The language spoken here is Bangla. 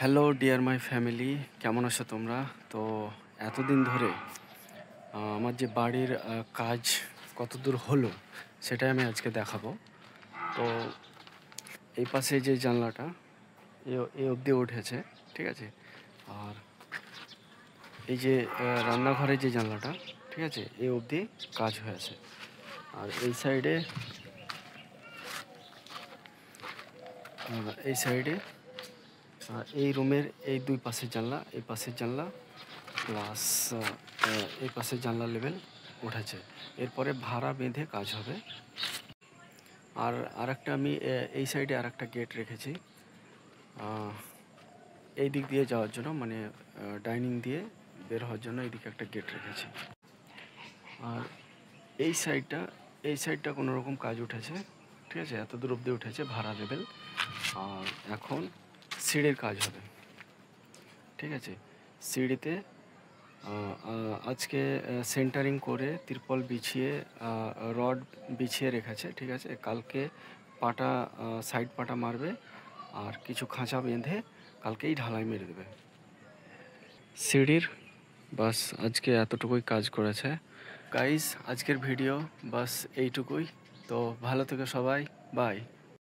হ্যালো ডিয়ার মাই ফ্যামিলি, কেমন আছো তোমরা? তো এতদিন ধরে আমার যে বাড়ির কাজ কতদূর হলো সেটাই আমি আজকে দেখাবো। তো এই পাশে যে জানলাটা এই অবধি উঠেছে, ঠিক আছে। আর এই যে রান্নাঘরে যে জানলাটা, ঠিক আছে, এই অবধি কাজ হয়েছে। আর এই সাইডে এই রুমের এই দুই পাশের জানলা, এই পাশের জানলা প্লাস এই পাশের জানলা লেভেল উঠেছে। এরপরে ভাড়া বেঁধে কাজ হবে। আর আরেকটা আমি এই সাইডে আরেকটা গেট রেখেছি এই দিক দিয়ে যাওয়ার জন্য, মানে ডাইনিং দিয়ে বের হওয়ার জন্য এইদিকে একটা গেট রেখেছি। আর এই সাইডটা কোনো রকম কাজ উঠেছে, ঠিক আছে, এত দূর অব্দি উঠেছে ভাড়া লেভেল। আর এখন সিঁড়ির কাজ হবে, ঠিক আছে। সিঁড়িতে আজকে সেন্টারিং করে তিরপল বিছিয়ে রড বিছিয়ে রেখেছে, ঠিক আছে। কালকে পাটা সাইড পাটা মারবে আর কিছু খাঁচা বেঁধে কালকেই ঢালাই মেরে দেবে সিঁড়ির। বাস আজকে এতটুকুই কাজ করেছে গাইস। আজকের ভিডিও বাস এইটুকুই। তো ভালো থেকো সবাই, বাই।